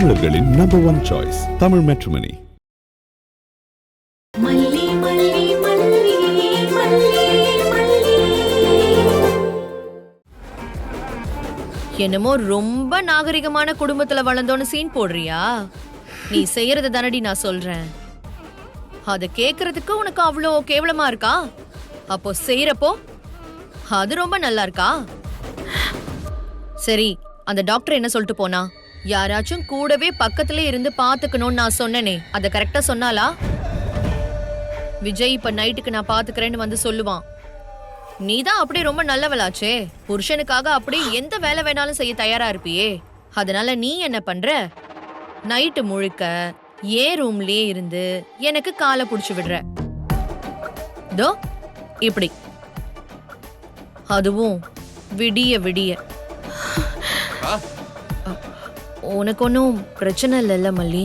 தமிழர்களின் number 1 choice Tamil matrimony. என்னமோ ரொம்ப நாகரிகமான குடும்பத்துல வளர்ந்தோன்னு சீன் போடுறியா? நீ செய்யறது தானடி நான் சொல்றேன். அத கேக்குறதுக்கு உனக்கு அவ்வளோ கேவலமா இருக்கா? அப்போ செய்யறப்போ அது ரொம்ப நல்லா இருக்கா? சரி, அந்த டாக்டர் என்ன சொல்லிட்டு போனா? யாராச்சும் கூடவே பக்கத்துல இருந்து பாத்துக்கணும்னு நான் சொன்னனே, அத கரெக்டா சொன்னாலா? விஜய் இப்ப நைட்டுக்கு நான் பாத்துக்கிறேன்னு வந்து சொல்லுவான். நீதான் அப்படியே ரொம்ப நல்லவளாச்சே, புருஷனுக்காக அப்படி எந்த வேலை வேணாலும் செய்ய தயாரா இருப்பியே. அதனால நீ என்ன பண்ற? நைட்டு முழுக்க ஏன் ரூம்லயே இருந்து எனக்கு காலை புடிச்சு விடுற. தோ இப்படி, அதுவும் விடிய விடிய. உனக்கு ஒன்னும் பிரச்சனை இல்லைல்ல மல்லி?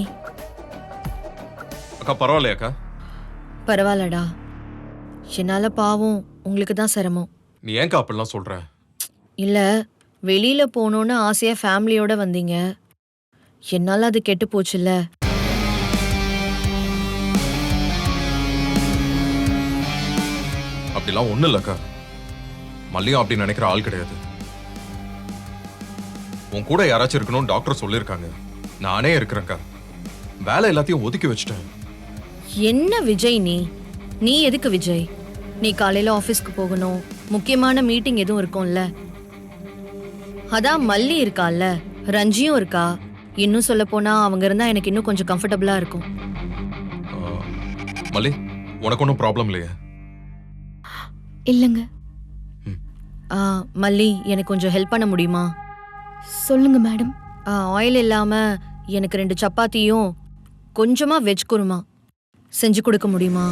அக்கா பரவாயில்லையாக்கா? பரவாயில்லடா, என்னால பாவம் உங்களுக்கு தான் சிரமம். நீ ஏன்க்கா அப்படிலாம் சொல்ற? இல்ல, வெளியில போகணும்னு ஆசையா ஃபேமிலியோட வந்தீங்க, என்னால அது கெட்டு போச்சுல்ல. அப்படிலாம் ஒண்ணு இல்லக்கா. மல்லியும் அப்படி நினைக்கிற ஆள் கிடையாது. உன் கூட யாராச்சும் இருக்கணும்னு டாக்டர் சொல்லியிருக்காங்க. நானே இருக்கிறேன்க்கா. வேலை எல்லாத்தையும் ஒதுக்கி வச்சுட்டேன். என்ன விஜய் நீ எதுக்கு விஜய்? நீ காலையில ஆபீஸ்க்கு போகணும், முக்கியமான மீட்டிங் எதுவும் இருக்கும்ல. அதான் மல்லி இருக்கால்ல, ரஞ்சியும் இருக்கா. இன்னும் சொல்ல போனா அவங்க இருந்தா எனக்கு இன்னும் கொஞ்சம் கம்ஃபர்டபுளா இருக்கும். மல்லி, உனக்கு ஒன்றும் ப்ராப்ளம் இல்லையா? இல்லங்க. மல்லி, எனக்கு கொஞ்சம் ஹெல்ப் பண்ண முடியுமா? சொல்லுங்க மேடம். ஆயில் இல்லாம எனக்கு 2 சப்பாத்தியும் கொஞ்சமா வெஜ் குருமா செஞ்சு கொடுக்க முடியுமா?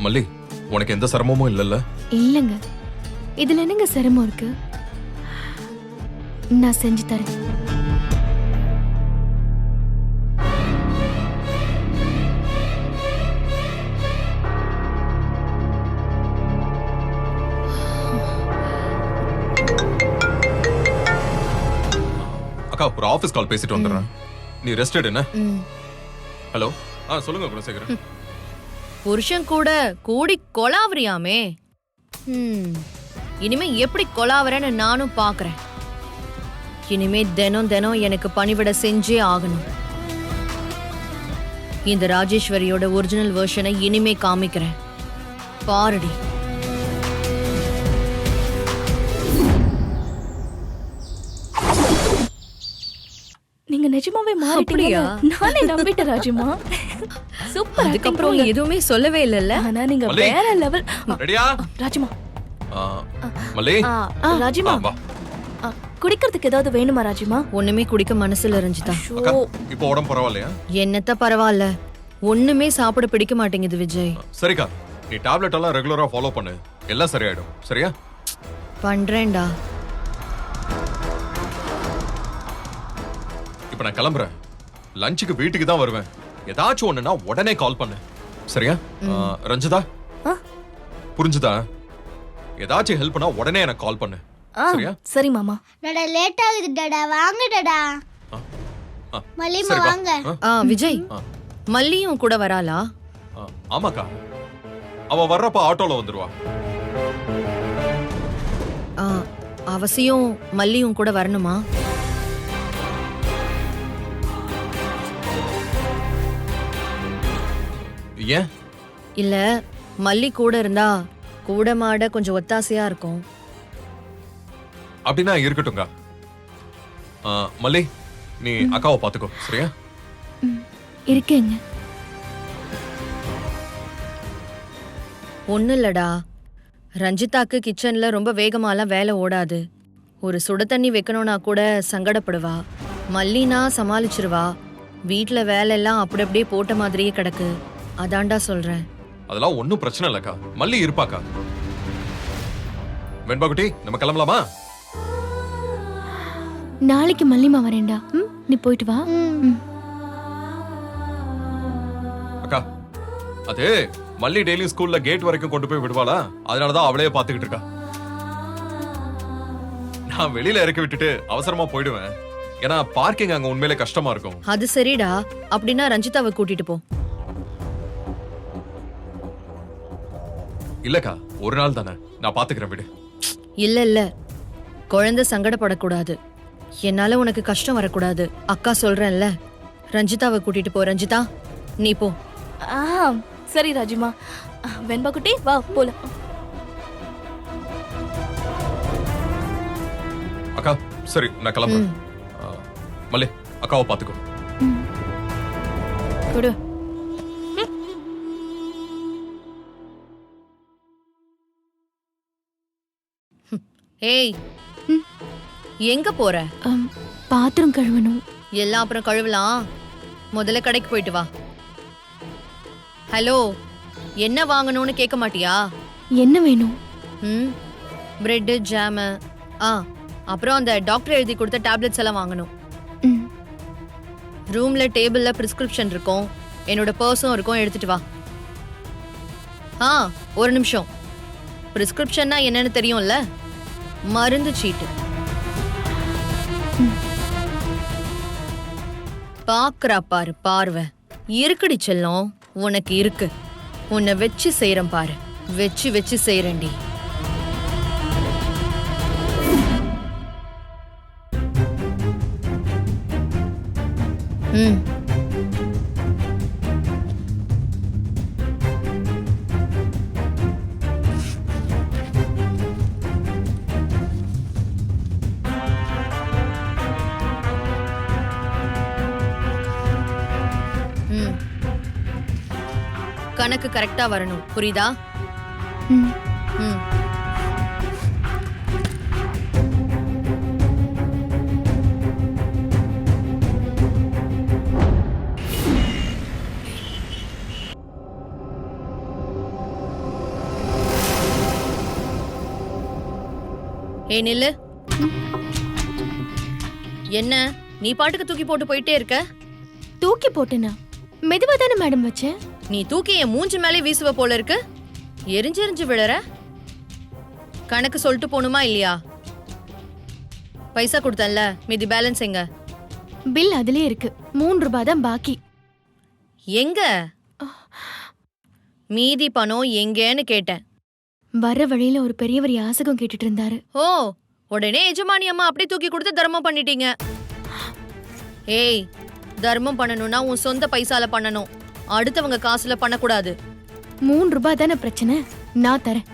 மல்லி, உனக்கு எந்த சிரமமும் இல்லைல்ல? இல்லங்க, இதுல என்னங்க சிரமம் இருக்கு? நான் செஞ்சு தரேன். அக்கா, ஒரு ஆபீஸ் கால் பேசிட்டு வந்துடுறேன். நீ ரெஸ்ட் எடு. என்ன? ஹலோ, சொல்லுங்க குணசேகரன். புருஷன் கூட கூடி கொலாவறியாமே. இனிமே எப்படி கொலாவறேன்னு நானும் பாக்குறேன். இனிமே தினம் தினம் எனக்கு பணிவிட செஞ்சே ஆகணும். இந்த ராஜேஸ்வரியோட ஒரிஜினல் வெர்ஷனை இனிமே காமிக்கிறேன், பாருடி. நீங்க நிஜமாவே மாறிட்டீங்க. நானே நம்பிட்டேன் ராஜிமா. சூப்பர். அதுக்கப்புறம் எதுவுமே சொல்லவே இல்லல்ல. ஆனா நீங்க வேற லெவல். ரெடியா ராஜிமா? மல்லி, ராஜிமா, குடிக்கிறதுக்கு ஏதாவது வேணுமா ராஜிமா? ஒண்ணுமே குடிக்க மனசுல ரஞ்சிதா. அக்கா, இப்போ உடம்பு பரவாயில்லையா? என்னத்த பரவாயில்ல, ஒண்ணுமே சாப்பிட பிடிக்க மாட்டேங்குது விஜய். சரிக்கா, நீ டேப்லெட் எல்லாம் ரெகுலரா ஃபாலோ பண்ணு, எல்லாம் சரியாயிடும். சரியா? பண்றேன்டா. இப்ப நான் கிளம்புறேன். லஞ்சுக்கு வீட்டுக்கு தான் வருவேன். ஏதாச்சும் ஒண்ணுனா உடனே கால் பண்ணு. சரியா? ரஞ்சிதா, புரிஞ்சுதா? ஏதாச்சும் ஹெல்ப்னா உடனே எனக்கு கால் பண்ணு. சரியா? சரி மாமா. டடா லேட் ஆகுது டடா, வாங்க டடா. மல்லிமா வாங்க. விஜய், மல்லியும் கூட வராளா? ஆமாக்கா, அவ வர்றப்ப ஆட்டோல வந்துருவா. அவசியம் மல்லியும் கூட வரணுமா? ஏன்? இல்ல, மல்லி கூட இருந்தா கூட மாட கொஞ்சம் ஒத்தாசையா இருக்கும். அப்படின்னா இருக்கட்டும்க்கா. மல்லி, நீ அக்காவை பாத்துக்கோ. சரியா? இருக்கேங்க. ஒண்ணு இல்லடா, ரஞ்சிதாக்கு கிச்சன்ல ரொம்ப வேகமாலாம் வேலை ஓடாது. ஒரு சுட தண்ணி வைக்கணும்னா கூட சங்கடப்படுவா. மல்லினா சமாளிச்சிருவா. வீட்டுல வேலை எல்லாம் அப்படி அப்படியே போட்ட மாதிரியே கிடக்கு. அதான்டா சொல்றேன். அதெல்லாம் ஒன்னும் பிரச்சனை இல்லக்கா, மல்லி இருப்பாக்கா. வெண்பாகுட்டி, நம்ம கிளம்பலாமா? நாளைக்கு மல்லிமா வரேன்டா. நீ போயிட்டு வா. அக்கா, அது மல்லி டெய்லி ஸ்கூல்ல கேட் வரைக்கும் கொண்டு போய் விடுவாளா, அதனாலதான் அவளையே பாத்துக்கிட்டு இருக்கா. நான் வெளியில இறக்கி விட்டுட்டு அவசரமா போயிடுவேன். ஏன்னா பார்க்கிங் அங்க உண்மையிலே கஷ்டமா இருக்கும். அது சரிடா, அப்படின்னா ரஞ்சிதாவை கூட்டிட்டு போ. இல்லக்கா, ஒரு நாள் தானே, நான் பாத்துக்கிறேன் விடு. இல்ல இல்ல, குழந்தை சங்கடப்படக்கூடாது, என்னால உனக்கு கஷ்டம் வரக்கூடாது. அக்கா சொல்றேன்ல, ரஞ்சிதாவை கூட்டிட்டு போ. ரஞ்சிதா, நீ போ. சரி ராஜிமா. வெண்பா குட்டி வா போலாம். அக்கா சரி, நான் கிளம்புறேன். மல்லி, அக்காவை பாத்துக்கோ. கொடு. ஏய், எங்க போற? பாத்திரம் கழுவணும். எல்லாம் அப்புறம் கழுவலாம், முதல்ல கடைக்கு போயிட்டு வா. ஹலோ, என்ன வாங்கணும்னு கேட்க மாட்டியா? என்ன வேணும்? பிரெட், ஜாமு, அப்புறம் அந்த டாக்டர் எழுதி கொடுத்த டேப்லெட்ஸ் எல்லாம் வாங்கணும். ரூம்ல டேபிள்ல பிரிஸ்கிரிப்ஷன் இருக்கும், என்னோட பர்ஸும் இருக்கும், எடுத்துட்டு வா. ஒரு நிமிஷம். பிரிஸ்கிரிப்ஷன்னா என்னன்னு தெரியும்ல? மருந்து சீட்டு. பாக்குறா பாரு பார்வை, இருக்குடி செல்லம், உனக்கு இருக்கு. உன்னை வச்சு செய்யறேன் பாரு, வச்சு வச்சு செய்யறேன்டி. கணக்கு கரெக்டா வரணும், புரியுதா? ம். ஏய் நில்லு. என்ன நீ பாட்டுக்கு தூக்கி போட்டு போயிட்டே இருக்க? தூக்கி போட்டேனா? மெதுவா தானே மேடம் வச்சேன். நீ தூக்கி என் மூஞ்சி மேலே வீசுவ போல இருக்கு. எரிஞ்சு எரிஞ்சு விழற. கணக்கு சொல்லிட்டு போணுமா இல்லையா? பைசா கொடுத்தல்ல, மீதி பேலன்ஸ் எங்க? பில் அதுலயே இருக்கு. 3 ரூபாய் தான் பாக்கி. எங்க மீதி பணம் எங்கன்னு கேட்டேன். வர வழியில ஒரு பெரியவர் யாசகம் கேட்டுட்டு இருந்தாரு. ஓ, உடனே எஜமானி அம்மா அப்படி தூக்கி கொடுத்து தர்மம் பண்ணிட்டீங்க. ஏய், தர்மம் பண்ணணும்னா உன் சொந்த பைசால பண்ணணும், அடுத்தவங்க காசுல பண்ணக்கூடாது. 3 ரூபாய் தானே பிரச்சனை, நான் தரேன்.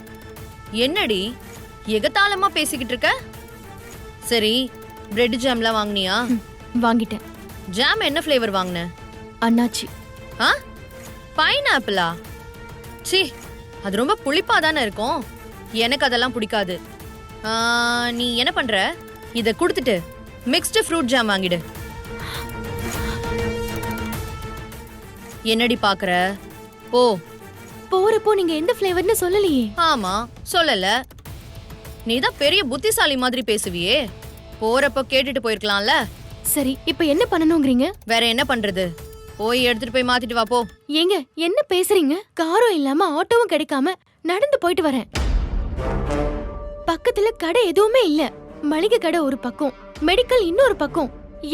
என்னடி எகத்தாளமா பேசிக்கிட்டு இருக்க? சரி, பிரெட் ஜாம்லாம் வாங்குனியா? வாங்கிட்டேன். ஜாம் என்ன ஃப்ளேவர் வாங்குன? அண்ணாச்சி. பைனாப்பிளா? சி, அது ரொம்ப புளிப்பா தானே இருக்கும். எனக்கு அதெல்லாம் பிடிக்காது. நீ என்ன பண்ற, இத கொடுத்துட்டு மிக்ஸ்டு ஃப்ரூட் ஜாம் வாங்கிடு. என்னடி பாக்குற? ஓ, போறப்போ நீங்க எந்த ஃப்ளேவர்னு சொல்லலையே. ஆமா, சொல்லல. நீதான் பெரிய புத்திசாலி மாதிரி பேசுவியே, போறப்போ கேட்டுட்டு போயிருக்கலாம்ல. சரி, இப்ப என்ன பண்ணணும்ங்கறீங்க? வேற என்ன பண்றது, போய் எடுத்துட்டு போய் மாத்திட்டு வா போ. ஏங்க என்ன பேசுறீங்க? காரும் இல்லாம ஆட்டோவும் கிடைக்காம நடந்து போயிட்டு வரேன். பக்கத்துல கடை எதுவுமே இல்ல. மளிகை கடை ஒரு பக்கம், மெடிக்கல் இன்னொரு பக்கம்.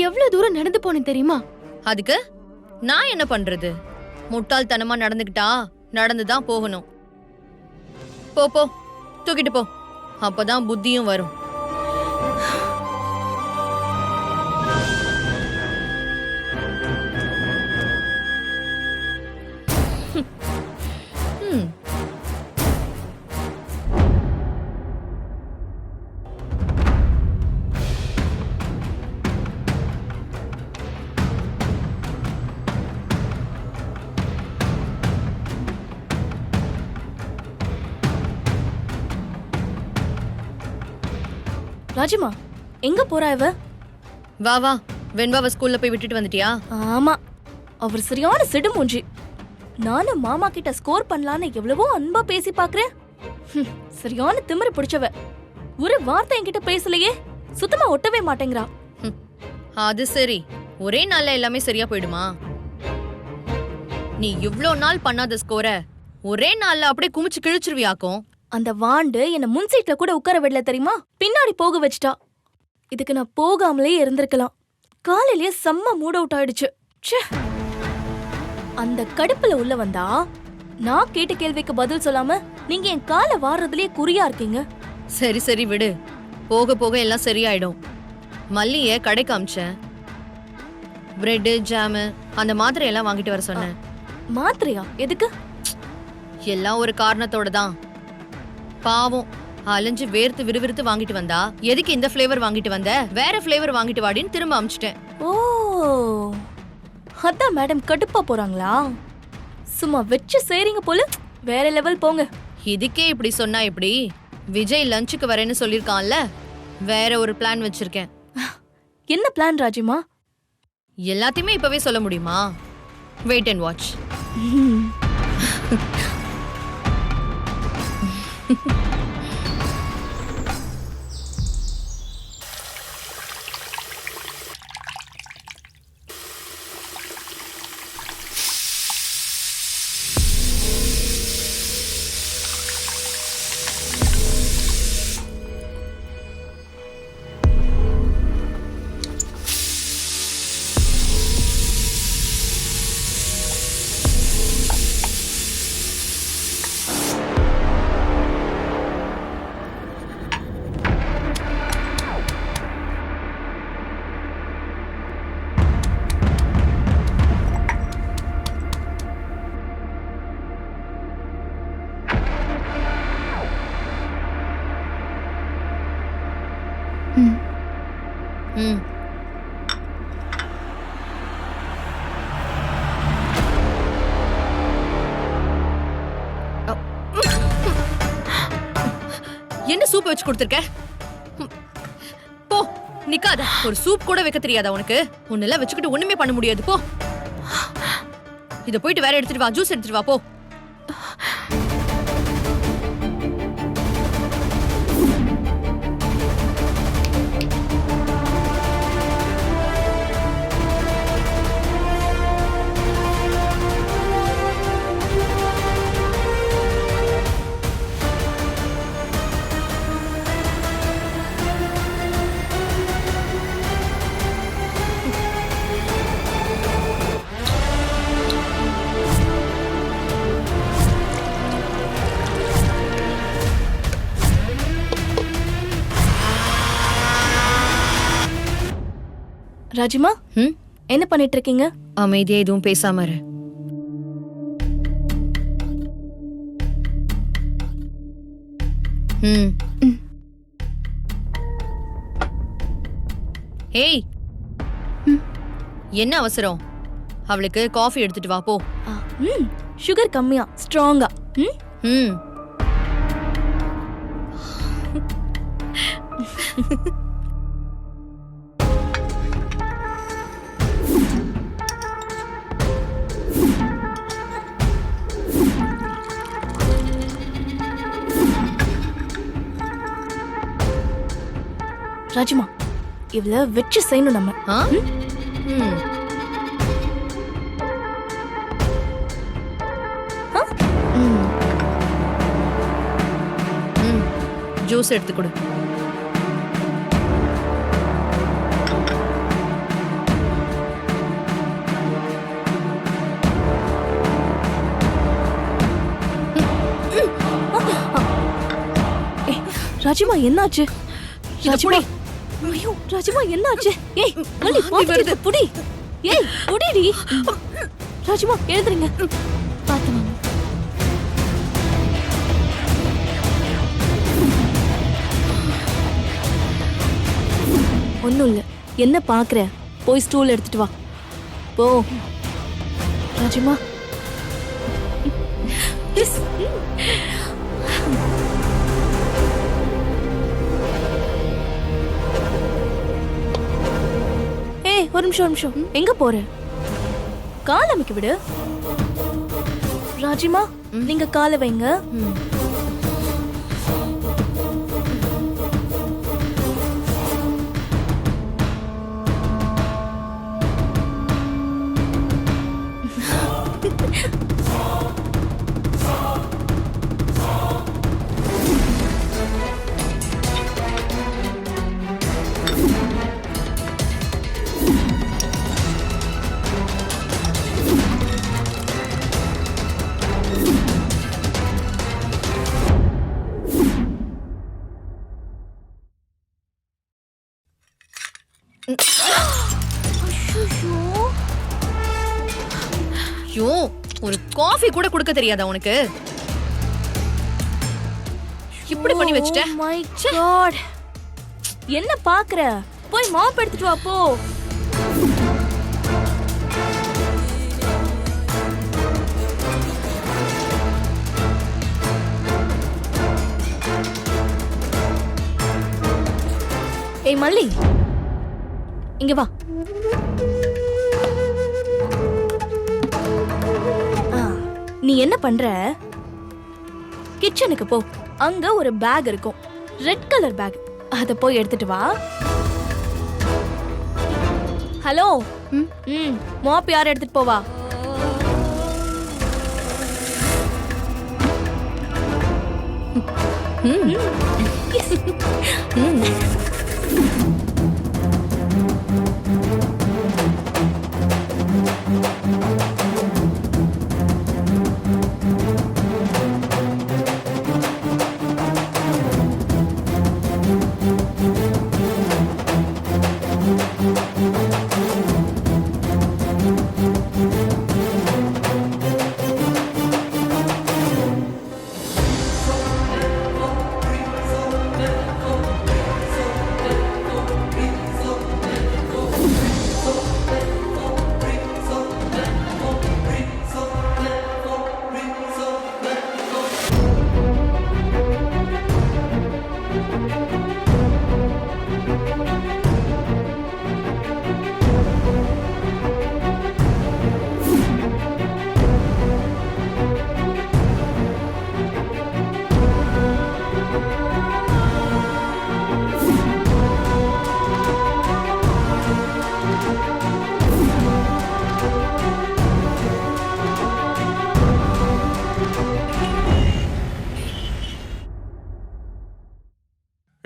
எவ்வளவு தூரம் நடந்து போனேன் தெரியுமா? அதுக்கு நான் என்ன பண்றது? முட்டாள்தனமா நடந்துக்கிட்டா நடந்துதான் போகணும். போ போ, தூக்கிட்டு போ, அப்பதான் புத்தியும் வரும். ராஜிமா, எங்க போறா இவ? வா வா, வெண்பாவை ஸ்கூல்ல போய் விட்டுட்டு வந்துட்டியா? ஆமா, அவர் சரியான சிடுமூஞ்சி. நானும் மாமா கிட்ட ஸ்கோர் பண்ணலான்னு எவ்வளவோ அன்பா பேசி பாக்குறேன். சரியான திமிரு பிடிச்சவ. ஒரு வார்த்தை என்கிட்ட பேசலையே, சுத்தமா ஒட்டவே மாட்டேங்கிறா. அது சரி, ஒரே நாள்ல எல்லாமே சரியா போயிடுமா? நீ இவ்ளோ நாள் பண்ணாத ஸ்கோர ஒரே நாள்ல அப்படியே குமிச்சு கிழிச்சிருவியாக்கும். அந்த வாண்டு என்ன முன் சீட்ல கூட உட்கார விடல தெரியுமா? பின்னாடி போக வச்சிட்டா. இதுக்கு நான் போகாமலே இருந்திருக்கலாம். காலையிலேயே செம்ம மூட் அவுட் ஆயிடுச்சு. ச்சே. அந்த கடுப்புல உள்ள வந்தா நான் கேட்ட கேள்விக்கு பதில் சொல்லாம நீங்க என் காலை வாடுறதுலயே குறியா இருக்கீங்க. சரி சரி விடு, போக போக எல்லாம் சரியாயிடும். மல்லிய கடைக்கு அமிச்சேன். பிரெட் ஜாமு அந்த மாத்திரை எல்லாம் வாங்கிட்டு வர சொன்னேன். மாத்திரையா? எதுக்கு? எல்லாம் ஒரு காரணத்தோட தான். பாவம் அலைஞ்சு வேர்த்து விறுவிறுத்து வாங்கிட்டு வந்தா, எதுக்கு இந்த ஃப்ளேவர் வாங்கிட்டு வந்த, வேற ஃப்ளேவர் வாங்கிட்டு வாடின்னு திரும்ப அமிச்சிட்டேன். ஓ, அதான் மேடம் கடுப்பா போறாங்களா? சும்மா வச்சு செய்றீங்க போல. வேற லெவல் போங்க. இதுக்கே இப்படி சொன்னா இப்படி? விஜய் லஞ்சுக்கு வரேன்னு சொல்லிருக்கான்ல, வேற ஒரு பிளான் வச்சிருக்கேன். என்ன பிளான் ராஜிமா? எல்லாத்தையுமே இப்பவே சொல்ல முடியுமா? Wait and watch. ம். என்ன சூப் வச்சு கொடுத்திருக்க? போ, நிக்காத. ஒரு சூப் கூட வைக்க தெரியாதா உனக்கு? உன்னெல்லாம் வச்சுக்கிட்டு ஒண்ணுமே பண்ண முடியாது. போ, இத போயிட்டு வேற எடுத்துட்டு வா, ஜூஸ் எடுத்துட்டு வா. போ. ராஜிமா, என்ன பண்ணிட்டு இருக்கீங்க? அமைதியா எதுவும் பேசாம இரு. ஏய், என்ன அவசரம்? அவளுக்கு காஃபி எடுத்துட்டு வா. போ. சுகர் கம்மியா, ஸ்ட்ராங்கா. ம். ராஜிமா, இவள வெச்சு செய்யணும் நம்ம. ஜூஸ் எடுத்து கொடு. ராஜிமா, என்னாச்சு? ராஜிமா, ஐயோ ராஜிமா, என்னாச்சு? ஏய், மல்லி வருது. புடி. ஏய், புடிடி. ராஜிமா, எழுந்துருங்க. பாத்து வாங்க. ஒண்ணும் இல்ல. என்ன பாக்குற? போய் ஸ்டூல் எடுத்துட்டு வா. போ. ராஜிமா. ஒரு நிமிஷம். எங்க போற? கால் அமைக்க விடு. ராஜிமா, நீங்க காலை வைங்க. ஐயோ ஒரு காஃபி கூட கொடுக்க தெரியாதா உனக்கு? இப்படி பண்ணி வச்சுட்ட. மை காட், என்ன பாக்குற? போய் மாப் எடுத்துட்டு வா போ. ஏய் மல்லி, இங்க வா. நீ என்ன பண்ற? கிச்சனுக்கு போ. அங்க ஒரு பேக் இருக்கும், ரெட் கலர் பேக். அத போய் எடுத்துட்டு வா. ஹலோ, மாப் யார் எடுத்துட்டு போவா?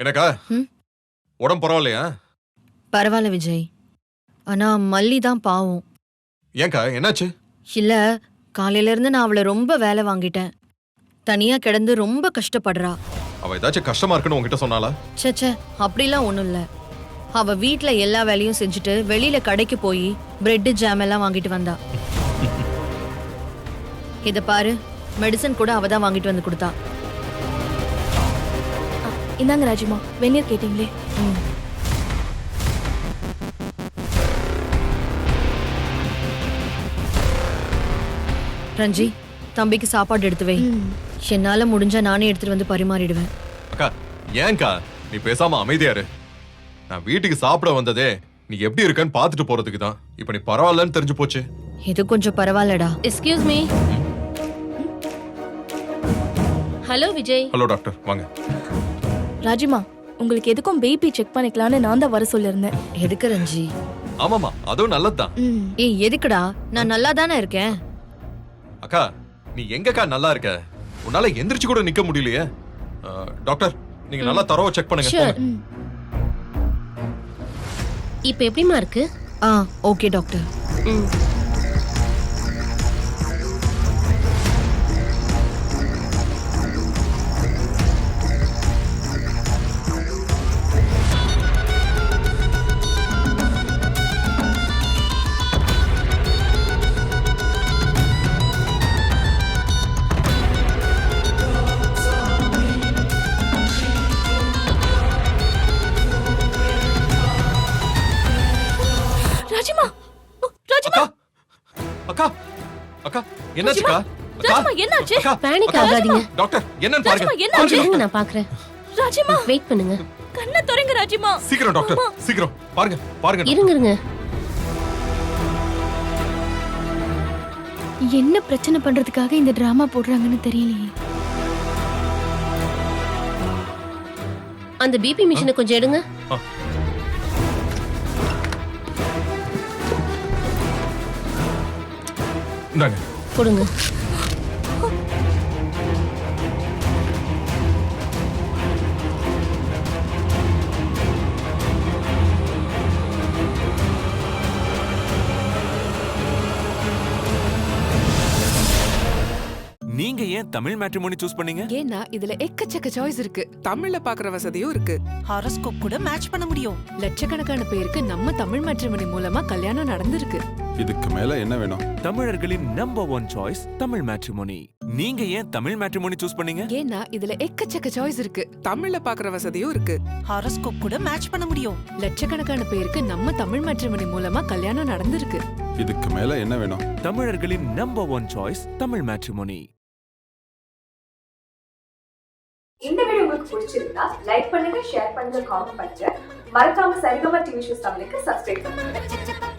எனக்கா உடம்பு பரவாயில்லையா? பரவாயில்ல விஜய், ஆனா மல்லி தான் பாவம். ஏன்க்கா என்னாச்சு? இல்ல, காலையில இருந்து நான் அவளை ரொம்ப வேலை வாங்கிட்டேன். தனியா கிடந்து ரொம்ப கஷ்டப்படுறா. அவ ஏதாச்சும் கஷ்டமா இருக்குன்னு உங்ககிட்ட சொன்னாலா? ச்சே, அப்படிலாம் ஒண்ணும் இல்ல. அவ வீட்ல எல்லா வேலையும் செஞ்சுட்டு வெளியில கடைக்கு போய் பிரெட் ஜாம் எல்லாம் வாங்கிட்டு வந்தா. இத பாரு, மெடிசன் கூட அவ தான் வாங்கிட்டு வந்து கொடுத்தா. இந்தாங்க ராஜிமா, வெந்நீர் கேட்டீங்களே. ரஞ்சி, தம்பிக்கு சாப்பாடு எடுத்து வை. என்னால முடிஞ்சா நானே எடுத்துட்டு வந்து பரிமாறிடுவேன். அக்கா ஏன்க்கா நீ பேசாம அமைதியா இரு. நான் வீட்டுக்கு சாப்பிட வந்ததே நீ எப்படி இருக்கன்னு பாத்துட்டு போறதுக்கு தான். இப்ப நீ பரவாயில்லன்னு தெரிஞ்சு போச்சு. இது கொஞ்சம் பரவாயில்லடா. Excuse me. Hello Vijay. Hello doctor, வாங்க. ராஜிமா, உங்களுக்கு எதுக்கும் பிபி செக் பண்ணிக்கலாம்னு நான் தான் வர சொல்லிருந்தேன். எதுக்கு ரஞ்சி? ஆமாமா, அதுவும் நல்லதுதான். ஏய் எதுக்குடா? நான் நல்லா தானே இருக்கேன். அக்கா நீ எங்கக்கா நல்லா இருக்க? உன்னால எந்திரிச்சு கூட நிக்க முடியலையே. டாக்டர் நீங்க நல்லா தரவா செக் பண்ணுங்க. Sure. போங்க. இப்ப எப்படிமா இருக்கு? Okay doctor. ராஜிமா, ராஜிமா, அக்கா அக்கா என்னாச்சுக்கா? ராஜிமா என்னாச்சு? பேனிக் ஆகாதீங்க டாக்டர் என்னன்னு பாருங்க. ராஜிமா என்னாச்சு? கொஞ்சம் இருங்க, நான் பாக்குறேன். ராஜிமா வெயிட் பண்ணுங்க. கண்ணை திறங்க ராஜிமா. சீக்கிரம் டாக்டர், சீக்கிரம் பாருங்க பாருங்க. இருங்க. என்ன பிரச்சனை பண்றதுக்காக இந்த டிராமா போடுறாங்கன்னு தெரியலையே. அந்த பிபி மிஷினை கொஞ்சம் எடுங்க. இந்தாங்க. கொடுங்க. நீங்க ஏன் தமிழ் மேட்ரிமோனி சூஸ் பண்ணீங்க? ஏன்னா இதுல எக்கச்சக்க சாய்ஸ் இருக்கு. தமிழ்ல பாக்குற வசதியும் இருக்கு. ஹாரோஸ்கோப் கூட மேட்ச் பண்ண முடியும். லட்சக்கணக்கான பேருக்கு நம்ம தமிழ் மேட்ரிமோனி மூலமா கல்யாணம் நடந்திருக்கு. இதுக்கு மேல என்ன வேணும்? தமிழர்களின் நம்பர் 1 சாய்ஸ் தமிழ் மேட்ரிமோனி. நீங்க ஏன் தமிழ் மேட்ரிமோனி சூஸ் பண்ணீங்க? ஏன்னா இதுல எக்கச்சக்க சாய்ஸ் இருக்கு. தமிழ்ல பாக்குற வசதியும் இருக்கு. ஹாரோஸ்கோப் கூட மேட்ச் பண்ண முடியும். லட்சக்கணக்கான பேருக்கு நம்ம தமிழ் மேட்ரிமோனி மூலமா கல்யாணம் நடந்திருக்கு. இதுக்கு மேல என்ன வேணும்? தமிழர்களின் நம்பர் 1 சாய்ஸ் தமிழ் மேட்ரிமோனி. இந்த வீடியோ உங்களுக்கு பிடிச்சிருந்தா லைக் பண்ணுங்க, ஷேர் பண்ணுங்க, காமெண்ட் பண்ணுங்க. மறக்காம சரிகமா டிவி ஷோஸ் தமிழுக்கு சப்ஸ்கிரைப் பண்ணுங்க.